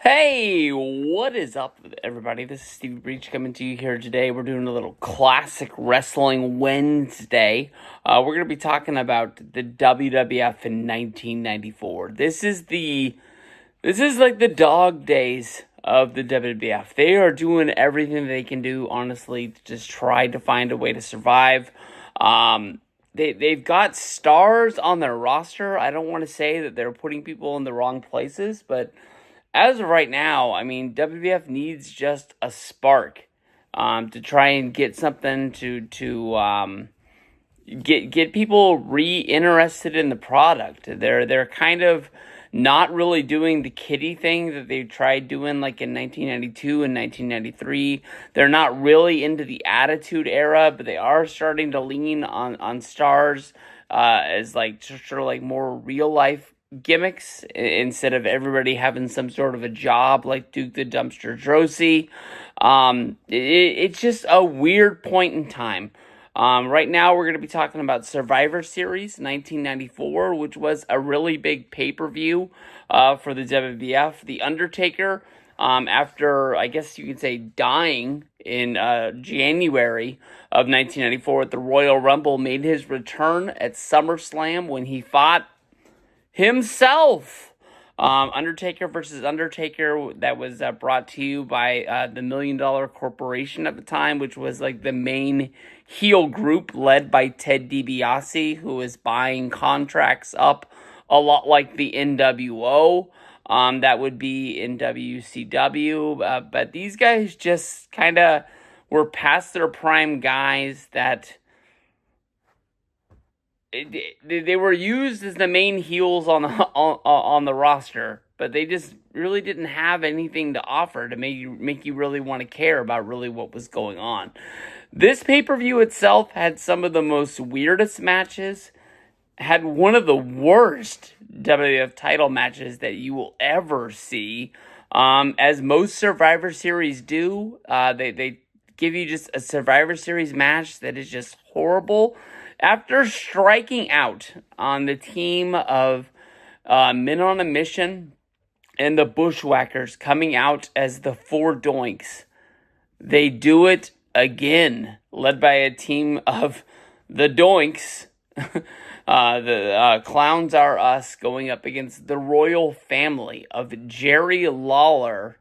Hey, what is up, everybody? This is Stevie Breach coming to you here today. We're doing a little classic wrestling Wednesday. We're going to be talking about the WWF in 1994. This is like the dog days of the WWF. They are doing everything they can do, honestly, to just try to find a way to survive. They've got stars on their roster. I don't want to say that they're putting people in the wrong places, but as of right now, I mean, WWF needs just a spark to try and get something to get people re-interested in the product. They're kind of not really doing the kiddie thing that they tried doing like in 1992 and 1993. They're not really into the Attitude Era, but they are starting to lean on stars as like sort of like more real life gimmicks instead of everybody having some sort of a job like Duke the Dumpster Drosy. It's just a weird point in time. Right now, we're going to be talking about Survivor Series 1994, which was a really big pay-per-view for the WWF. The Undertaker, after, I guess you could say, dying in January of 1994 at the Royal Rumble, made his return at SummerSlam when he fought himself. Undertaker versus Undertaker, that was brought to you by the $1 Million Corporation at the time, which was like the main heel group led by Ted DiBiase, who was buying contracts up a lot like the NWO. That would be in WCW. But these guys just kind of were past their prime guys that they were used as the main heels on the roster, but they just really didn't have anything to offer to make you really want to care about really what was going on. This pay-per-view itself had some of the most weirdest matches, had one of the worst WWF title matches that you will ever see. As most Survivor Series do, they give you just a Survivor Series match that is just horrible. After striking out on the team of Men on a Mission and the Bushwhackers coming out as the Four Doinks, they do it again, led by a team of the Doinks. The Clowns Are Us going up against the Royal Family of Jerry Lawler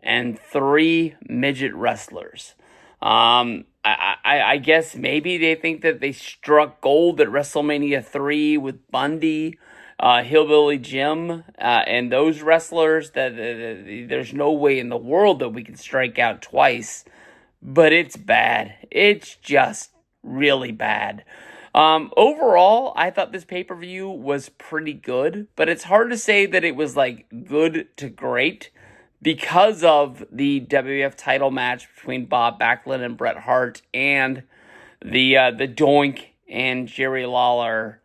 and 3 midget wrestlers. I guess maybe they think that they struck gold at WrestleMania 3 with Bundy, Hillbilly Jim, and those wrestlers, that there's no way in the world that we can strike out twice. But it's bad. It's just really bad. Overall, I thought this pay-per-view was pretty good, but it's hard to say that it was like good to great, because of the WWF title match between Bob Backlund and Bret Hart and the Doink and Jerry Lawler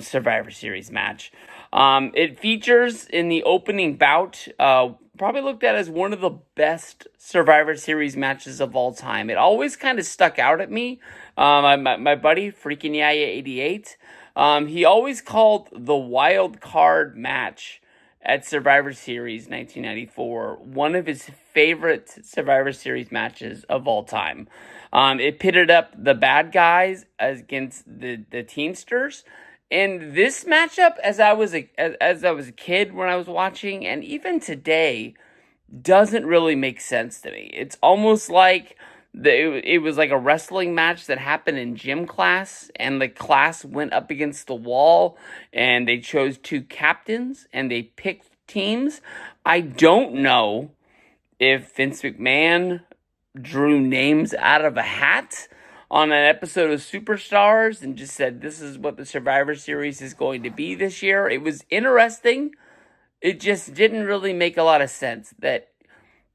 Survivor Series match. It features in the opening bout, probably looked at as one of the best Survivor Series matches of all time. It always kind of stuck out at me. My buddy, Freakin' Yaya 88, he always called the wild card match at Survivor Series 1994, one of his favorite Survivor Series matches of all time. It pitted up the bad guys against the Teamsters, and this matchup, as I was a kid when I was watching, and even today, doesn't really make sense to me. It's almost like it was like a wrestling match that happened in gym class, and the class went up against the wall, and they chose 2 captains, and they picked teams. I don't know if Vince McMahon drew names out of a hat on an episode of Superstars and just said, this is what the Survivor Series is going to be this year. It was interesting. It just didn't really make a lot of sense that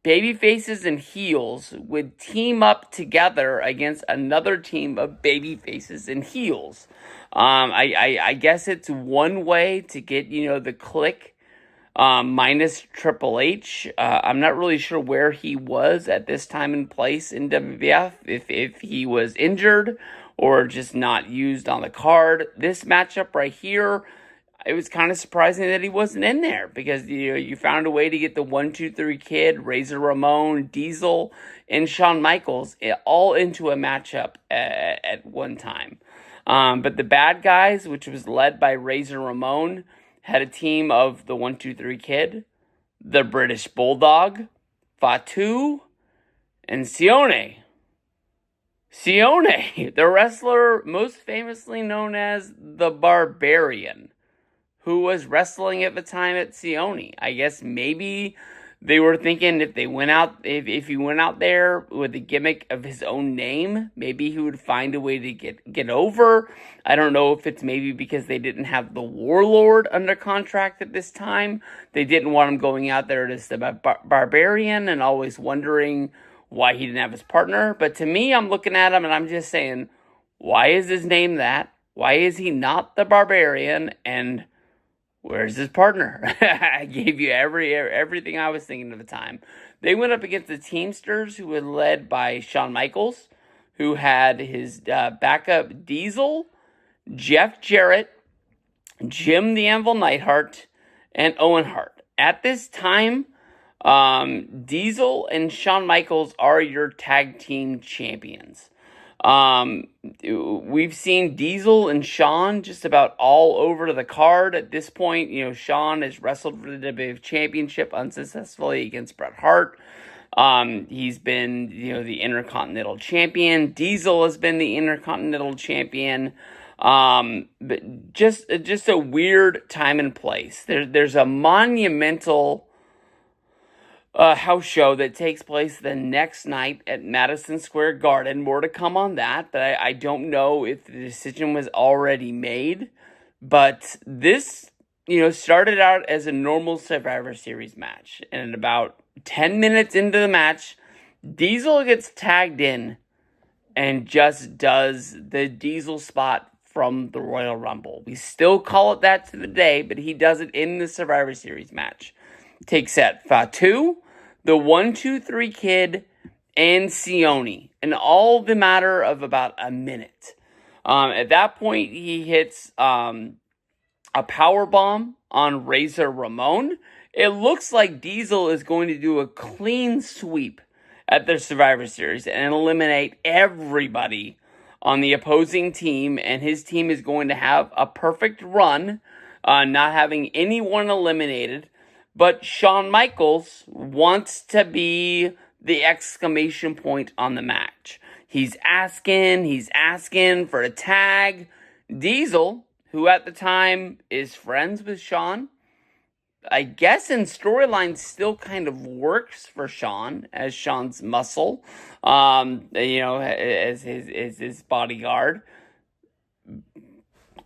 baby faces and heels would team up together against another team of baby faces and heels. I guess it's one way to get, the Click minus Triple H. I'm not really sure where he was at this time and place in WWF, if he was injured or just not used on the card. This matchup right here, it was kind of surprising that he wasn't in there because you found a way to get the 1-2-3 Kid, Razor Ramon, Diesel, and Shawn Michaels all into a matchup at one time. But the bad guys, which was led by Razor Ramon, had a team of the 1-2-3 Kid, the British Bulldog, Fatu, and Sione. Sione, the wrestler most famously known as the Barbarian, who was wrestling at the time at Sione. I guess maybe they were thinking if he went out there with the gimmick of his own name, maybe he would find a way to get over. I don't know if it's maybe because they didn't have the Warlord under contract at this time. They didn't want him going out there as the Barbarian and always wondering why he didn't have his partner. But to me, I'm looking at him and I'm just saying, why is his name that? Why is he not the Barbarian? And where's his partner? I gave you everything I was thinking at the time. They went up against the Teamsters, who were led by Shawn Michaels, who had his backup Diesel, Jeff Jarrett, Jim the Anvil Neidhart, and Owen Hart. At this time, Diesel and Shawn Michaels are your tag team champions. We've seen Diesel and Shawn just about all over the card at this point. Shawn has wrestled for the WWF Championship unsuccessfully against Bret Hart. He's been, the Intercontinental Champion. Diesel has been the Intercontinental Champion. But just a weird time and place. There's a monumental house show that takes place the next night at Madison Square Garden. More to come on that, but I don't know if the decision was already made. But this, started out as a normal Survivor Series match. And about 10 minutes into the match, Diesel gets tagged in and just does the Diesel spot from the Royal Rumble. We still call it that to the day, but he does it in the Survivor Series match. Takes at Fatu, the 1-2-3 Kid, and Sione, in all the matter of about a minute. At that point, he hits a power bomb on Razor Ramon. It looks like Diesel is going to do a clean sweep at the Survivor Series and eliminate everybody on the opposing team, and his team is going to have a perfect run, not having anyone eliminated. But Shawn Michaels wants to be the exclamation point on the match. He's asking for a tag. Diesel, who at the time is friends with Shawn, I guess in storyline still kind of works for Shawn as Shawn's muscle, as his bodyguard,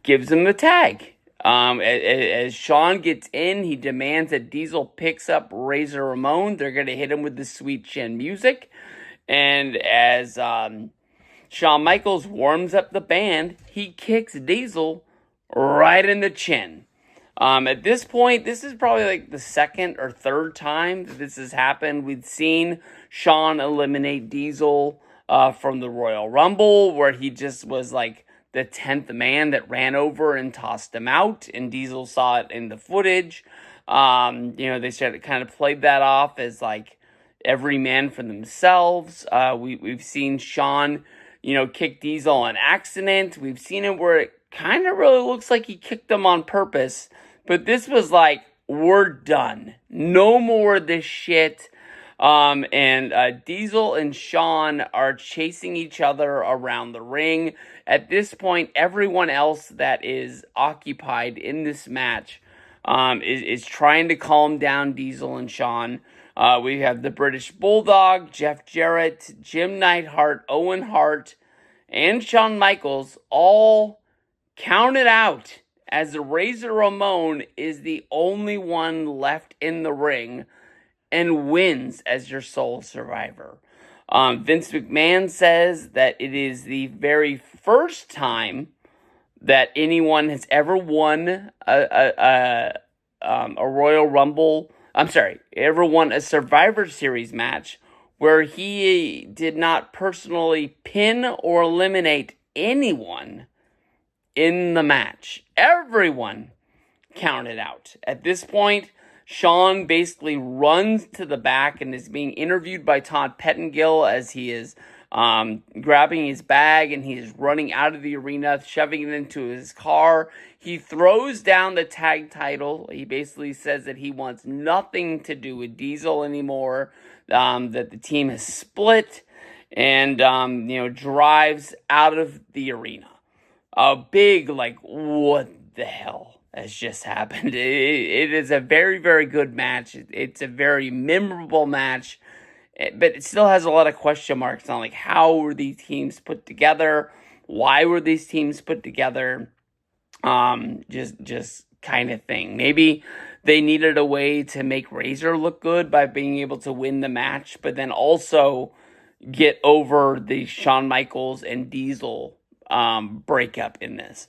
gives him the tag. As Shawn gets in, he demands that Diesel picks up Razor Ramon. They're going to hit him with the Sweet Chin music. And as Shawn Michaels warms up the band, he kicks Diesel right in the chin. At this point, this is probably like the second or third time that this has happened. We've seen Shawn eliminate Diesel from the Royal Rumble, where he just was like the 10th man that ran over and tossed him out, and Diesel saw it in the footage. They started kind of played that off as like every man for themselves. We've seen Shawn, kick Diesel on accident. We've seen it where it kind of really looks like he kicked him on purpose, but this was like, we're done. No more of this shit. Diesel and Shawn are chasing each other around the ring. At this point, everyone else that is occupied in this match is trying to calm down Diesel and Shawn. We have the British Bulldog, Jeff Jarrett, Jim Neidhart, Owen Hart, and Shawn Michaels all counted out as Razor Ramon is the only one left in the ring and wins as your sole survivor. Vince McMahon says that it is the very first time that anyone has ever won a Royal Rumble. Ever won a Survivor Series match where he did not personally pin or eliminate anyone in the match. Everyone counted out. At this point, Shawn basically runs to the back and is being interviewed by Todd Pettengill as he is grabbing his bag and he is running out of the arena, shoving it into his car. He throws down the tag title. He basically says that he wants nothing to do with Diesel anymore, that the team has split, and drives out of the arena. A big, what the hell has just happened? It is a very, very good match. It's a very memorable match, but it still has a lot of question marks on how were these teams put together? Why were these teams put together? Just kind of thing. Maybe they needed a way to make Razor look good by being able to win the match, but then also get over the Shawn Michaels and Diesel breakup in this.